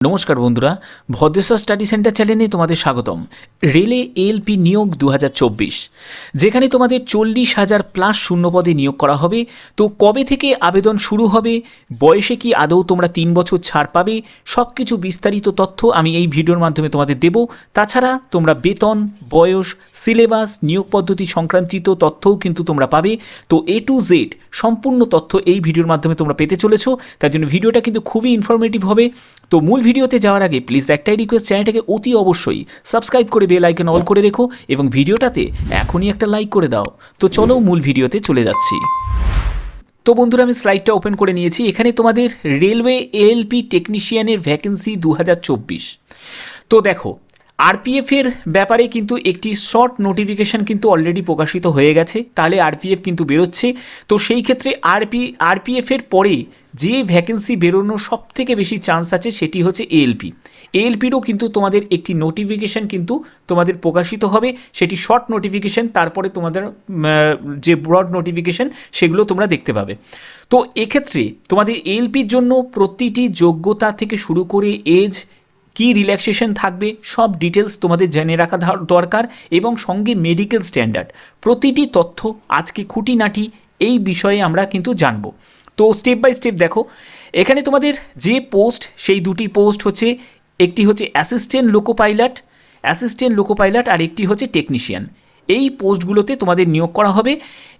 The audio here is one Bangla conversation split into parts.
নমস্কার বন্ধুরা, ভদ্রেশ্বর স্টাডি সেন্টার চ্যানেলে তোমাদের স্বাগতম। রেলে এএলপি নিয়োগ 2024, যেখানে তোমাদের 40,000 প্লাস শূন্যপদে নিয়োগ করা হবে। তো কবে থেকে আবেদন শুরু হবে, বয়সে কি আদৌ তোমরা 3 বছর ছাড় পাবে, সব কিছু বিস্তারিত তথ্য আমি এই ভিডিওর মাধ্যমে তোমাদের দেব। তাছাড়া তোমরা বেতন, বয়স, সিলেবাস, নিয়োগ পদ্ধতি সংক্রান্তিত তথ্যও কিন্তু তোমরা পাবে। তো A to Z সম্পূর্ণ তথ্য এই ভিডিওর মাধ্যমে তোমরা পেতে চলেছো। তার জন্য ভিডিওটা কিন্তু খুবই ইনফরমেটিভ হবে। তো মূল ভিডিওতে যাওয়ার আগে প্লিজ একটাই রিকোয়েস্ট, চ্যানেলটাকে অতি অবশ্যই সাবস্ক্রাইব করে বেল আইকন অল করে রেখো এবং ভিডিওটাতে এখনই একটা লাইক করে দাও। তো চলো মূল ভিডিওতে চলে যাচ্ছি। তো বন্ধুরা, আমি স্লাইডটা ওপেন করে নিয়েছি। এখানে তোমাদের রেলওয়ে এএলপি টেকনিশিয়ানের ভ্যাকেন্সি 2024। তো দেখো, আরপিএফের ব্যাপারে কিন্তু একটি শর্ট নোটিফিকেশান কিন্তু অলরেডি প্রকাশিত হয়ে গেছে। তাহলে আরপিএফ কিন্তু বেরোচ্ছে। তো সেই ক্ষেত্রে আরপিএফের পরে যে ভ্যাকেন্সি বেরোনোর সব থেকে বেশি চান্স আছে সেটি হচ্ছে এএলপি। এএলপিরও কিন্তু তোমাদের একটি নোটিফিকেশান কিন্তু তোমাদের প্রকাশিত হবে, সেটি শর্ট নোটিফিকেশান। তারপরে তোমাদের যে ব্রড নোটিফিকেশান সেগুলো তোমরা দেখতে পাবে। তো এক্ষেত্রে তোমাদের এএলপির জন্য প্রতিটি যোগ্যতা থেকে শুরু করে এজ, কি রিল্যাক্সেশন থাকবে, সব ডিটেলস তোমাদের জেনে রাখা দরকার এবং সঙ্গে মেডিকেল স্ট্যান্ডার্ড প্রতিটি তথ্য আজকে খুঁটিনাটি এই বিষয়ে আমরা কিন্তু জানব। তো স্টেপ বাই স্টেপ দেখো, এখানে তোমাদের যে পোস্ট, সেই দুটি পোস্ট হচ্ছে, একটি হচ্ছে অ্যাসিস্ট্যান্ট লোকো পাইলট আর একটি হচ্ছে টেকনিশিয়ান। এই পোস্টগুলোতে তোমাদের নিয়োগ করা হবে।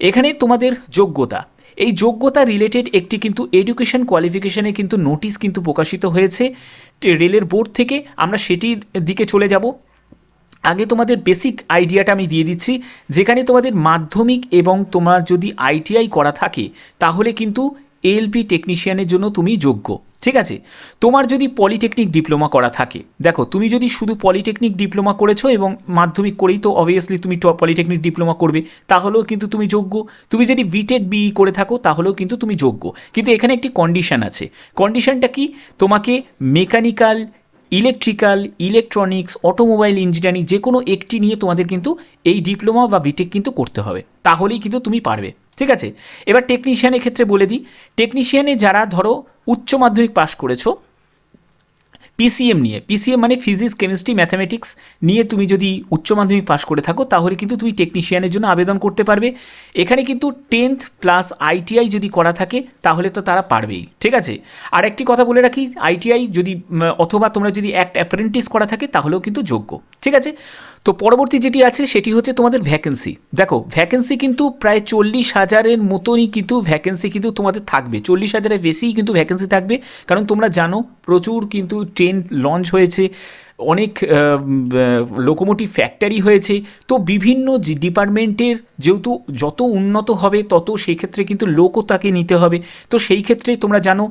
এখানে তোমাদের যোগ্যতা, এই যোগ্যতা রিলেটেড একটি কিন্তু এডুকেশন কোয়ালিফিকেশানে কিন্তু নোটিশ কিন্তু প্রকাশিত হয়েছে রেলের বোর্ড থেকে। আমরা সেটির দিকে চলে যাব। আগে তোমাদের বেসিক আইডিয়াটা আমি দিয়ে দিচ্ছি। যেখানে তোমাদের মাধ্যমিক এবং তোমার যদি আইটিআই করা থাকে তাহলে কিন্তু এএলপি টেকনিশিয়ানের জন্য তুমি যোগ্য। ঠিক আছে, তোমার যদি পলিটেকনিক ডিপ্লোমা করা থাকে, দেখো তুমি যদি শুধু পলিটেকনিক ডিপ্লোমা করেছো এবং মাধ্যমিক করেই তো অবভিয়াসলি তুমি পলিটেকনিক ডিপ্লোমা করবে, তাহলেও কিন্তু তুমি যোগ্য। তুমি যদি বিটেক বিই করে থাকো তাহলেও কিন্তু তুমি যোগ্য। কিন্তু এখানে একটি কন্ডিশন আছে। কন্ডিশনটা কি? তোমাকে mechanical, electrical, electronics, automobile engineering যে কোনো একটি নিয়ে তোমাদের কিন্তু এই ডিপ্লোমা বা বিটেক কিন্তু করতে হবে, তাহলেই কিন্তু তুমি পারবে। ঠিক আছে, এবার টেকনিশিয়ানের ক্ষেত্রে বলে দিই। টেকনিশিয়ানে যারা ধরো উচ্চ মাধ্যমিক পাশ করেছো পিসিএম নিয়ে, পিসিএম মানে ফিজিক্স, কেমিস্ট্রি, ম্যাথামেটিক্স নিয়ে তুমি যদি উচ্চ মাধ্যমিক পাশ করে থাকো তাহলে কিন্তু তুমি টেকনিশিয়ানের জন্য আবেদন করতে পারবে। এখানে কিন্তু 10th প্লাস আইটিআই যদি করা থাকে তাহলে তো তারা পারবেই। ঠিক আছে, আর একটি কথা বলে রাখি, আইটিআই যদি অথবা তোমরা যদি অ্যাপ্রেন্টিস করা থাকে তাহলেও কিন্তু যোগ্য। ঠিক আছে, তো পরবর্তী যেটি আছে সেটি হচ্ছে তোমাদের ভ্যাকেন্সি। দেখো, ভ্যাকেন্সি কিন্তু প্রায় 40,000-এর মতনই কিন্তু ভ্যাকেন্সি কিন্তু তোমাদের থাকবে। 40,000-এর বেশিই কিন্তু ভ্যাকেন্সি থাকবে, কারণ তোমরা জানো প্রচুর কিন্তু ট্রেন লঞ্চ হয়েছে, অনেক লোকোমোটিভ ফ্যাক্টরি হয়েছে। তো বিভিন্ন ডিপার্টমেন্টের যেহেতু যত উন্নত হবে তত সেই ক্ষেত্রে কিন্তু লোকও তাকে নিতে হবে। তো সেই ক্ষেত্রে তোমরা জানো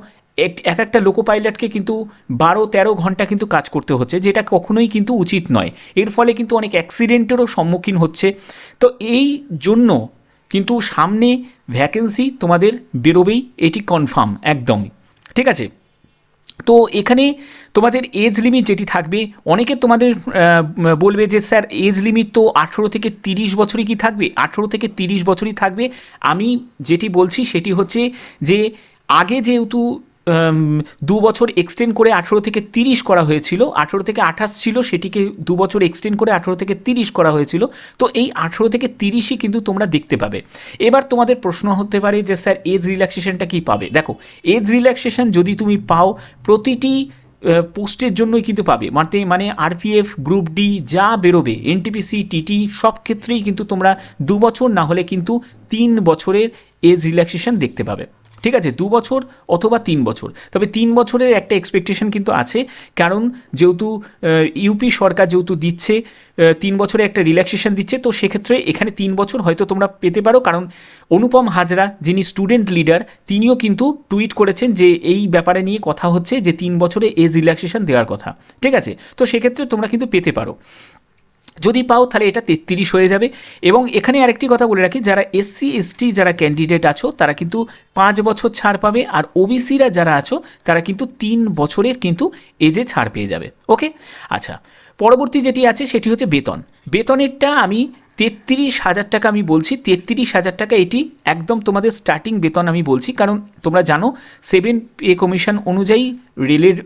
একটা লোকো পাইলটকে কিন্তু 12-13 ঘন্টা কিন্তু কাজ করতে হচ্ছে, যেটা কখনোই কিন্তু উচিত নয়। এর ফলে কিন্তু অনেক অ্যাক্সিডেন্টেরও সম্মুখীন হচ্ছে। তো এই জন্য কিন্তু সামনে ভ্যাকেন্সি তোমাদের বেরোবেই, এটি কনফার্ম একদমই। ঠিক আছে, তো এখানে তোমাদের এজ লিমিট যেটি থাকবে, অনেকে তোমাদের বলবে যে স্যার এজ লিমিট তো 18 থেকে 30 বছরই কি থাকবে? 18 থেকে 30 বছরই থাকবে। আমি যেটি বলছি সেটি হচ্ছে যে আগে যেহেতু 2 বছর এক্সটেন্ড করে 18 থেকে 30 করা হয়েছিল, 18 থেকে 28 ছিল, সেটিকে 2 বছর এক্সটেন্ড করে 18 থেকে 30 করা হয়েছিল। তো এই 18 থেকে 30ই কিন্তু তোমরা দেখতে পাবে। এবার তোমাদের প্রশ্ন হতে পারে যে স্যার এজ রিল্যাক্সেশনটা কী পাবে? দেখো, এজ রিল্যাক্সেশন যদি তুমি পাও প্রতিটি পোস্টের জন্যই কিন্তু পাবে। মানে আরপিএফ, গ্রুপ ডি যা বেরোবে, এনটিপিসি, টিটি সব ক্ষেত্রেই কিন্তু তোমরা 2 বছর না হলে কিন্তু 3 বছরের এজ রিল্যাক্সেশন দেখতে পাবে। ঠিক আছে, 2 বছর অথবা 3 বছর, তবে 3 বছরের একটা এক্সপেকটেশন কিন্তু আছে, কারণ যেহেতু ইউপি সরকার যেহেতু দিচ্ছে 3 বছরে একটা রিল্যাক্সেশন দিচ্ছে, তো সেক্ষেত্রে এখানে 3 বছর হয়তো তোমরা পেতে পারো। কারণ অনুপম হাজরা যিনি স্টুডেন্ট লিডার, তিনিও কিন্তু টুইট করেছেন যে এই ব্যাপারে নিয়ে কথা হচ্ছে যে 3 বছরে এজ রিল্যাক্সেশন দেওয়ার কথা। ঠিক আছে, তো সেক্ষেত্রে তোমরা কিন্তু পেতে পারো। যদি পাও তাহলে এটা 33 হয়ে যাবে। এবং এখানে আরেকটি কথা বলে রাখি, যারা এসসি এসটি যারা ক্যান্ডিডেট আছো তারা কিন্তু 5 বছর ছাড় পাবে, আর ওবিসিরা যারা আছো তারা কিন্তু 3 বছরের কিন্তু এজে ছাড় পেয়ে যাবে। ওকে, আচ্ছা, পরবর্তী যেটি আছে সেটি হচ্ছে বেতন। বেতনেরটা আমি 33,000 টাকা আমি বলছি, 33,000 টাকা এটি একদম তোমাদের স্টার্টিং বেতন আমি বলছি, কারণ তোমরা জানো 7 পে কমিশন অনুযায়ী রেলের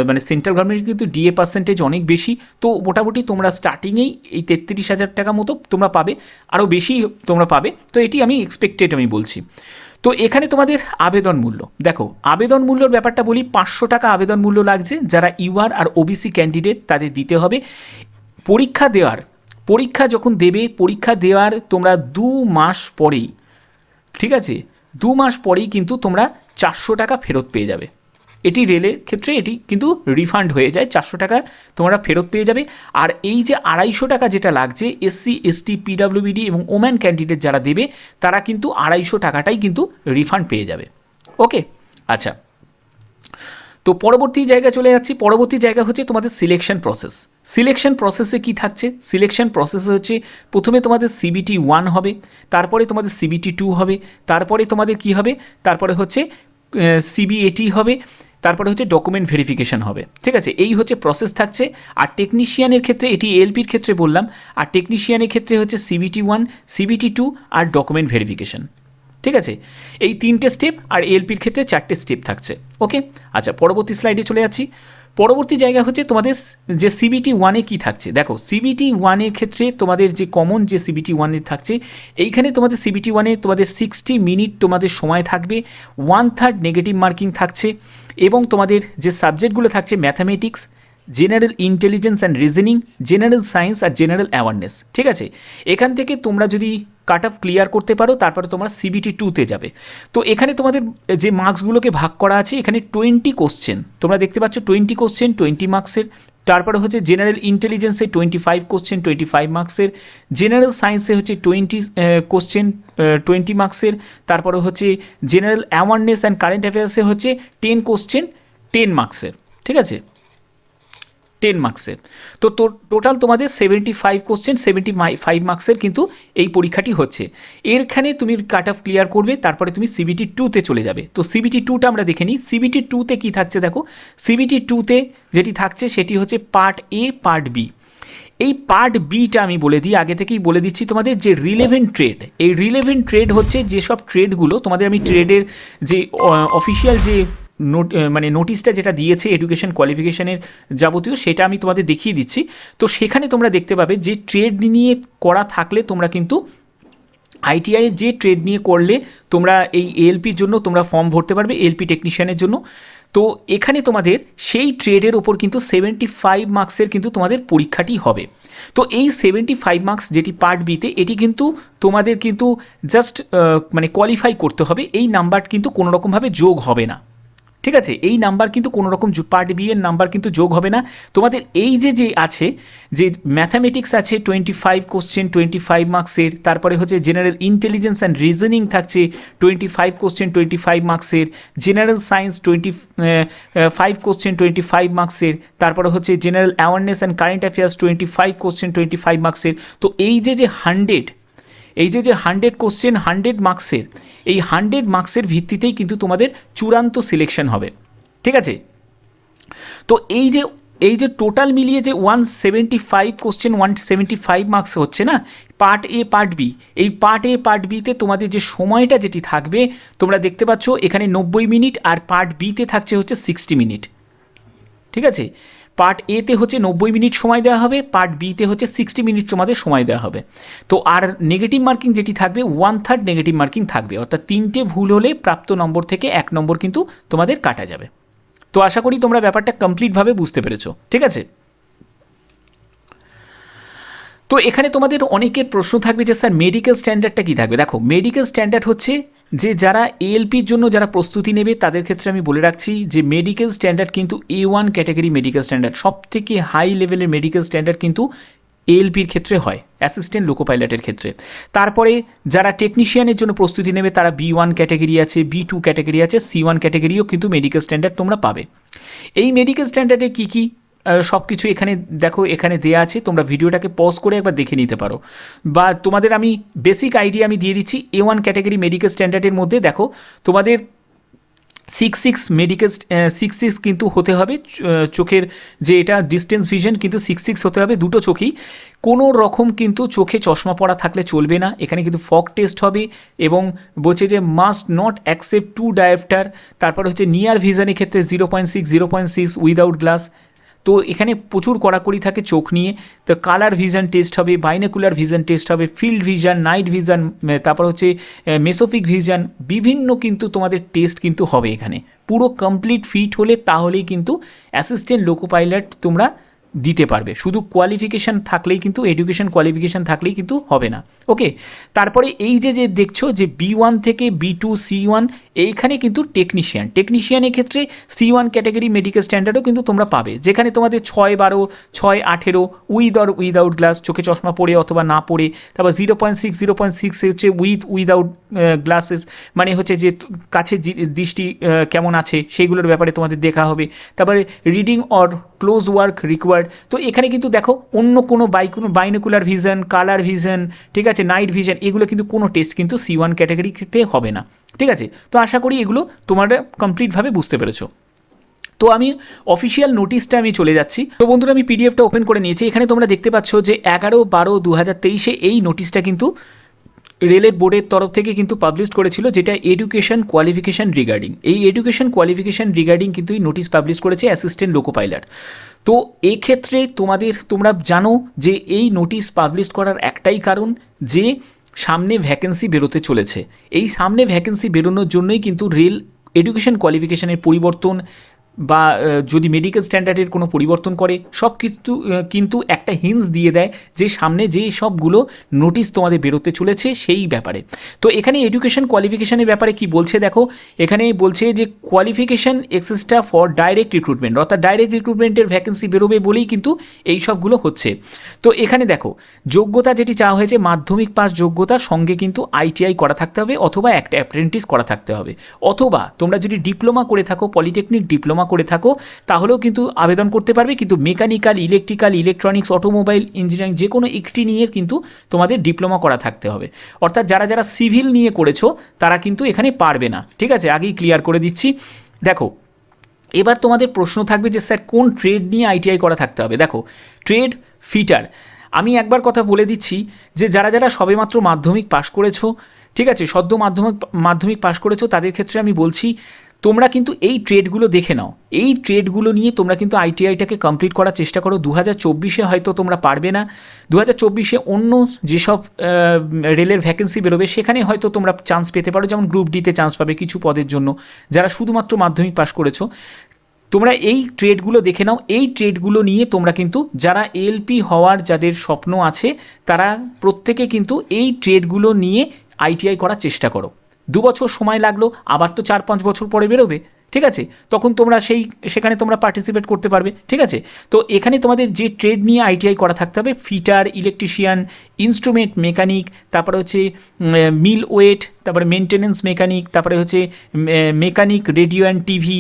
মানে সেন্ট্রাল গভর্নমেন্টের কিন্তু ডিএ পার্সেন্টেজ অনেক বেশি। তো মোটামুটি তোমরা স্টার্টিংয়েই এই 33,000 টাকা মতো তোমরা পাবে, আরও বেশি তোমরা পাবে। তো এটি আমি এক্সপেক্টেড আমি বলছি। তো এখানে তোমাদের আবেদন মূল্য দেখো, আবেদন মূল্যর ব্যাপারটা বলি, 500 টাকা আবেদন মূল্য লাগছে। যারা ইউআর আর ওবিসি ক্যান্ডিডেট তাদের দিতে হবে। পরীক্ষা যখন দেবে, পরীক্ষা দেওয়ার তোমরা 2 মাস পরেই, ঠিক আছে, 2 মাস পরেই কিন্তু তোমরা 400 টাকা ফেরত পেয়ে যাবে। এটি রেলের ক্ষেত্রে এটি কিন্তু রিফান্ড হয়ে যায়, 400 টাকা তোমরা ফেরত পেয়ে যাবে। আর এই যে 250 টাকা যেটা লাগছে এসসি এসটি পিডাব্লিউবিডি এবং ওম্যান ক্যান্ডিডেট যারা দেবে তারা কিন্তু 250 টাকাটাই কিন্তু রিফান্ড পেয়ে যাবে। ওকে, আচ্ছা, তো পরবর্তী জায়গায় চলে যাচ্ছি। পরবর্তী জায়গা হচ্ছে তোমাদের সিলেকশন প্রসেস। সিলেকশন প্রসেসে কি থাকছে? সিলেকশন প্রসেসে হচ্ছে প্রথমে তোমাদের সিবিটি 1 হবে, তারপরে তোমাদের সিবিটি 2 হবে, তারপরে তোমাদের কি হবে, তারপরে হচ্ছে সিবিএটি হবে, তারপরে হচ্ছে ডকুমেন্ট ভেরিফিকেশন হবে। ঠিক আছে, এই হচ্ছে প্রসেস থাকছে। আর টেকনিশিয়ানের ক্ষেত্রে, এটি এলপির ক্ষেত্রে বললাম, আর টেকনিশিয়ানের ক্ষেত্রে হচ্ছে সিবিটি 1, সিবিটি 2 আর ডকুমেন্ট ভেরিফিকেশন। ঠিক আছে, এই 3টে স্টেপ, আর এলপির ক্ষেত্রে 4টে স্টেপ থাকছে। ওকে, আচ্ছা, পরবর্তী স্লাইডে চলে যাচ্ছি। পরবর্তী জায়গা হচ্ছে তোমাদের যে সিবিটি 1-এ কী থাকছে। দেখো, সিবিটি 1-এর ক্ষেত্রে তোমাদের যে কমন যে সিবিটি 1-এ থাকছে, এইখানে তোমাদের সিবিটি 1-এ তোমাদের 60 মিনিট তোমাদের সময় থাকবে, 1/3 নেগেটিভ মার্কিং থাকছে, এবং তোমাদের যে সাবজেক্টগুলো থাকছে mathematics, general intelligence and reasoning, general science আর জেনারেল অ্যাওয়ারনেস। ঠিক আছে, এখান থেকে তোমরা যদি কাট অফ ক্লিয়ার করতে পারো তারপরে তোমরা সিবিটি 2-তে যাবে। তো এখানে তোমাদের যে মার্কসগুলোকে ভাগ করা আছে, এখানে 20 কোশ্চেন তোমরা দেখতে পাচ্ছ, 20 কোশ্চেন 20 মার্কসের। তারপরে হচ্ছে জেনারেল ইন্টেলিজেন্সে 25 কোশ্চেন 25 মার্কসের, জেনারেল সায়েন্সে হচ্ছে 20 কোশ্চেন 20 মার্কসের, তারপরে হচ্ছে জেনারেল অ্যাওয়ারনেস অ্যান্ড কারেন্ট অ্যাফেয়ার্সে হচ্ছে 10 কোশ্চেন 10 মার্কসের। ঠিক আছে, 10 মার্কসের। তো টোটাল তোমাদের 75 কোশ্চেন 75 মার্কসের কিন্তু এই পরীক্ষাটি হচ্ছে। এরখানে তুমি কাট অফ ক্লিয়ার করবে, তারপরে তুমি সিবিটি 2-তে চলে যাবে। তো সিবিটি 2টা আমরা দেখে নিই। সিবিটি 2-তে কী থাকছে দেখো, সিবিটি 2-তে যেটি থাকছে সেটি হচ্ছে পার্ট এ, পার্ট বি। এই পার্ট বিটা আমি বলে দিই, আগে থেকেই বলে দিচ্ছি তোমাদের, যে রিলেভেন্ট ট্রেড। এই রিলেভেন্ট ট্রেড হচ্ছে যেসব ট্রেডগুলো তোমাদের, আমি ট্রেডের যে অফিসিয়াল যে মানে নোটিশটা যেটা দিয়েছে এডুকেশন কোয়ালিফিকেশনের যাবতীয়, সেটা আমি তোমাদের দেখিয়ে দিচ্ছি। তো সেখানে তোমরা দেখতে পাবে যে ট্রেড নিয়ে করা থাকলে তোমরা কিন্তু আইটিআই যে ট্রেড নিয়ে করলে তোমরা এই এএলপির জন্য তোমরা ফর্ম ভরতে পারবে, এএলপি টেকনিশিয়ানের জন্য। তো এখানে তোমাদের সেই ট্রেডের ওপর কিন্তু 75 মার্কসের কিন্তু তোমাদের পরীক্ষাটি হবে। তো এই 75 মার্কস যেটি পার্ট বিতে, এটি কিন্তু তোমাদের কিন্তু জাস্ট মানে কোয়ালিফাই করতে হবে। এই নাম্বার কিন্তু কোনো রকমভাবে যোগ হবে না। ঠিক আছে, এই নাম্বার কিন্তু কোনো রকম পার্ট বি এর নাম্বার কিন্তু যোগ হবে না। তোমাদের এই যে আছে, যে ম্যাথামেটিক্স আছে 25 কোশ্চেন 25 মার্কসের, তারপরে হচ্ছে জেনারেল ইন্টেলিজেন্স অ্যান্ড রিজনিং থাকছে 25 কোশ্চেন 25 মার্কসের, জেনারেল সায়েন্স 25 কোশ্চেন 25 মার্কসের, তারপরে হচ্ছে general awareness and current affairs 25 question 25 মার্কসের। তো এই যে 100 কোশ্চেন 100 মার্কসের, এই 100 মার্কসের ভিত্তিতেই কিন্তু তোমাদের চূড়ান্ত সিলেকশন হবে। ঠিক আছে, তো এই যে টোটাল মিলিয়ে যে 175 কোশ্চেন 175 মার্কস হচ্ছে না, পার্ট এ পার্ট বি, এই পার্ট এ পার্ট বিতে তোমাদের যে সময়টা যেটি থাকবে তোমরা দেখতে পাচ্ছ এখানে 90 মিনিট, আর পার্ট বিতে থাকছে হচ্ছে 60 মিনিট। ঠিক আছে, পার্ট এতে হচ্ছে 90 মিনিট সময় দেওয়া হবে, পার্ট বিতে হচ্ছে 60 মিনিট তোমাদের সময় দেওয়া হবে। তো আর নেগেটিভ মার্কিং যেটি থাকবে 1/3 নেগেটিভ মার্কিং থাকবে, অর্থাৎ 3টে ভুল হলে প্রাপ্ত নম্বর থেকে 1 নম্বর কিন্তু তোমাদের কাটা যাবে। তো আশা করি তোমরা ব্যাপারটা কমপ্লিটভাবে বুঝতে পেরেছো। ঠিক আছে, তো এখানে তোমাদের অনেকের প্রশ্ন থাকবে যে স্যার মেডিকেল স্ট্যান্ডার্ডটা কী থাকবে। দেখো, মেডিকেল স্ট্যান্ডার্ড হচ্ছে যে যারা এএলপির জন্য যারা প্রস্তুতি নেবে তাদের ক্ষেত্রে আমি বলে রাখছি যে মেডিকেল স্ট্যান্ডার্ড কিন্তু A1 ক্যাটাগরি মেডিকেল স্ট্যান্ডার্ড, সবথেকে হাই লেভেলের মেডিকেল স্ট্যান্ডার্ড কিন্তু এএলপির ক্ষেত্রে হয়, অ্যাসিস্ট্যান্ট লোকো পাইলটের ক্ষেত্রে। তারপরে যারা টেকনিশিয়ানের জন্য প্রস্তুতি নেবে তারা B1 ক্যাটাগরি আছে, B2 ক্যাটাগরি আছে, C1 ক্যাটাগরিও কিন্তু মেডিকেল স্ট্যান্ডার্ড তোমরা পাবে। এই মেডিকেল স্ট্যান্ডার্ডে কী কী সব কিছু এখানে দেখো, এখানে দেওয়া আছে, তোমরা ভিডিওটাকে পজ করে একবার দেখে নিতে পারো, বা তোমাদের আমি বেসিক আইডিয়া আমি দিয়ে দিচ্ছি। A1 ক্যাটাগরি মেডিকেল স্ট্যান্ডার্ডের মধ্যে দেখো তোমাদের 6 মেডিকেল 6 কিন্তু হতে হবে, চোখের যে এটা ডিস্টেন্স ভিশন কিন্তু 6 হতে হবে দুটো চোখেই। কোনো রকম কিন্তু চোখে চশমা পরা থাকলে চলবে না। এখানে কিন্তু ফগ টেস্ট হবে এবং বলছে যে মাস্ট নট অ্যাকসেপ্ট 2 ডায়োপ্টার। তারপর হচ্ছে নিয়ার ভিশনের ক্ষেত্রে 0.6 উইদাউট গ্লাস। তো এখানে প্রচুর কড়াকড়ি থাকে চোখ নিয়ে। তো কালার ভিশন টেস্ট হবে, বাইনোকুলার ভিশন টেস্ট হবে, ফিল্ড ভিশন, নাইট ভিশন, তারপর হচ্ছে মেসোপিক ভিশন, বিভিন্ন কিন্তু তোমাদের টেস্ট কিন্তু হবে এখানে। পুরো কমপ্লিট ফিট হলে তাহলেই কিন্তু অ্যাসিস্ট্যান্ট লোকো পাইলট তোমরা দিতে পারবে। শুধু কোয়ালিফিকেশান থাকলেই কিন্তু, এডুকেশন কোয়ালিফিকেশান থাকলেই কিন্তু হবে না। ওকে, তারপরে এই যে দেখছো যে B1 থেকে B2 C1, এইখানে কিন্তু টেকনিশিয়ানের ক্ষেত্রে C1 ক্যাটাগরি মেডিকেল স্ট্যান্ডার্ডও কিন্তু তোমরা পাবে, যেখানে তোমাদের 6-12, 6-18 উইদাউট গ্লাস, চোখে চশমা পরে অথবা না পরে। তারপর 0.6 হচ্ছে উইদাউট গ্লাসেস, মানে হচ্ছে যে কাছে দৃষ্টি কেমন আছে সেইগুলোর ব্যাপারে তোমাদের দেখা হবে। তারপরে reading or close work required. তো এখানে কিন্তু দেখো অন্য কোনো বাইনোকুলার ভিশন, কালার ভিশন, ঠিক আছে, নাইট ভিশন, এগুলো কিন্তু কোনো টেস্ট কিন্তু C1 ক্যাটাগরিতে হবে না। ঠিক আছে, তো আশা করি এগুলো তোমরা কমপ্লিটভাবে বুঝতে পেরেছো। তো আমি অফিসিয়াল নোটিশটা আমি চলে যাচ্ছি। তো বন্ধুরা, আমি পিডিএফটা ওপেন করে নিয়েছি। এখানে তোমরা দেখতে পাচ্ছ যে 11/12/2023 এই নোটিশটা কিন্তু রেলের বোর্ডের তরফ থেকে কিন্তু পাবলিশ করেছিল, যেটা এডুকেশন কোয়ালিফিকেশান রিগার্ডিং। এই এডুকেশন কোয়ালিফিকেশান রিগার্ডিং কিন্তু এই নোটিশ পাবলিশ করেছে অ্যাসিস্ট্যান্ট লোকো পাইলট। তো এক্ষেত্রে তোমরা জানো যে এই নোটিশ পাবলিশ করার একটাই কারণ, যে সামনে ভ্যাকেন্সি বেরোতে চলেছে। এই সামনে ভ্যাকেন্সি বেরোনোর জন্যই কিন্তু রেল এডুকেশন কোয়ালিফিকেশানের পরিবর্তন বা যদি মেডিকেল স্ট্যান্ডার্ডের কোনো পরিবর্তন করে, সব কিন্তু একটা হিন্টস দিয়ে দেয় যে সামনে যে সবগুলো নোটিশ তোমাদের বেরোতে চলেছে সেই ব্যাপারে। তো এখানে এডুকেশন কোয়ালিফিকেশানের ব্যাপারে কি বলছে দেখো, এখানে বলছে যে কোয়ালিফিকেশান এক্সেসটা ফর ডাইরেক্ট রিক্রুটমেন্ট, অর্থাৎ ডাইরেক্ট রিক্রুটমেন্টের ভ্যাকেন্সি বেরোবে বলেই কিন্তু এই সবগুলো হচ্ছে। তো এখানে দেখো যোগ্যতা যেটি চাওয়া হয়েছে, মাধ্যমিক পাস যোগ্যতার সঙ্গে কিন্তু ITI করা থাকতে হবে অথবা একটা অ্যাপ্রেন্টিস করা থাকতে হবে, অথবা তোমরা যদি ডিপ্লোমা করে থাকো, পলিটেকনিক ডিপ্লোমা করে থাকো, তাহলেও কিন্তু আবেদন করতে পারবে। কিন্তু mechanical, electrical, electronics, automobile engineering যে কোনো একটি নিয়ে কিন্তু তোমাদের ডিপ্লোমা করা থাকতে হবে। অর্থাৎ যারা সিভিল নিয়ে করেছো তারা কিন্তু এখানে পারবে না। ঠিক আছে, আগেই ক্লিয়ার করে দিচ্ছি। দেখো, এবার তোমাদের প্রশ্ন থাকবে যে স্যার কোন ট্রেড নিয়ে ITI করা থাকতে হবে। দেখো, ট্রেড ফিটার। আমি একবার কথা বলে দিচ্ছি যে যারা সবেমাত্র মাধ্যমিক পাশ করেছো, ঠিক আছে, সদ্য মাধ্যমিক পাশ করেছো, তাদের ক্ষেত্রে আমি বলছি তোমরা কিন্তু এই ট্রেডগুলো দেখে নাও। এই ট্রেডগুলো নিয়ে তোমরা কিন্তু ITIটাকে কমপ্লিট করার চেষ্টা করো। 2024 হয়তো তোমরা পারবে না, 2024 অন্য যেসব রেলের ভ্যাকেন্সি বেরোবে সেখানে হয়তো তোমরা চান্স পেতে পারো, যেমন গ্রুপ ডিতে চান্স পাবে কিছু পদের জন্য যারা শুধুমাত্র মাধ্যমিক পাশ করেছো। তোমরা এই ট্রেডগুলো দেখে নাও। এই ট্রেডগুলো নিয়ে তোমরা কিন্তু যারা ALP হওয়ার যাদের স্বপ্ন আছে তারা প্রত্যেকে কিন্তু এই ট্রেডগুলো নিয়ে ITI করার চেষ্টা করো। 2 বছর সময় লাগলো, আবার তো 4-5 বছর পরে বেরোবে। ঠিক আছে, তখন তোমরা সেখানে তোমরা পার্টিসিপেট করতে পারবে। ঠিক আছে, তো এখানে তোমাদের যে ট্রেড নিয়ে ITI করা থাকতে হবে, ফিটার, ইলেকট্রিশিয়ান, ইনস্ট্রুমেন্ট মেকানিক, তারপরে হচ্ছে মিল ওয়েট, তারপরে মেনটেনেন্স মেকানিক, তারপরে হচ্ছে mechanic radio and TV,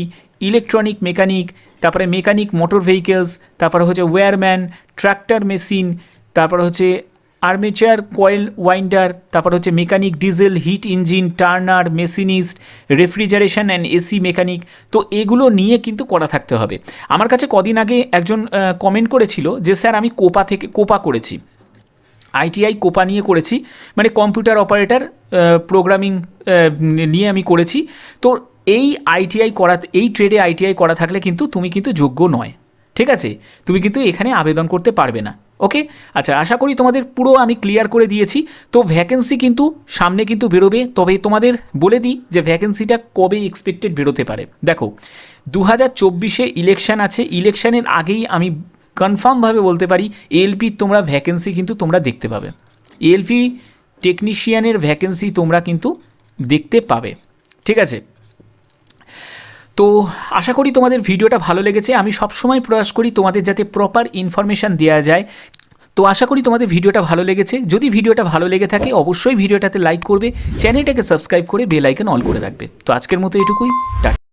electronic mechanic, তারপরে মেকানিক মোটর ভেহিকেলস, তারপরে হচ্ছে ওয়্যারম্যান, ট্র্যাক্টর মেশিন, তারপরে হচ্ছে আর্মেচার কয়েল ওয়াইন্ডার, তারপর হচ্ছে mechanic diesel, hit engine, Turner, machinist, refrigeration and AC mechanic. তো এগুলো নিয়ে কিন্তু করা থাকতে হবে। আমার কাছে কদিন আগে একজন কমেন্ট করেছিল যে স্যার আমি কোপা করেছি, ITI কোপা নিয়ে করেছি, মানে কম্পিউটার অপারেটর প্রোগ্রামিং নিয়ে আমি করেছি। তো এই ট্রেডে ITI করা থাকলে কিন্তু তুমি কিন্তু যোগ্য নয়। ঠিক আছে, তুমি কিন্তু এখানে আবেদন করতে পারবে না। ওকে, আচ্ছা, আশা করি তোমাদের পুরো আমি ক্লিয়ার করে দিয়েছি। তো ভ্যাকেন্সি কিন্তু সামনে কিন্তু বেরোবে, তবে তোমাদের বলে দিই যে ভ্যাকেন্সিটা কবে এক্সপেক্টেড বেরোতে পারে। দেখো, 2024 ইলেকশান আছে, ইলেকশানের আগেই আমি কনফার্মভাবে বলতে পারি ALP তোমরা ভ্যাকেন্সি কিন্তু তোমরা দেখতে পাবে। ALP টেকনিশিয়ানের ভ্যাকেন্সি তোমরা কিন্তু দেখতে পাবে। ঠিক আছে, তো আশা করি তোমাদের ভিডিওটা ভালো লেগেছে। আমি সবসময় প্রয়াস করি তোমাদের যাতে প্রপার ইনফরমেশান দেওয়া যায়। তো আশা করি তোমাদের ভিডিওটা ভালো লেগেছে। যদি ভিডিওটা ভালো লেগে থাকে অবশ্যই ভিডিওটাতে লাইক করবে, চ্যানেলটাকে সাবস্ক্রাইব করে বেল আইকন অল করে রাখবে। তো আজকের মতো এটুকুই, টাটা।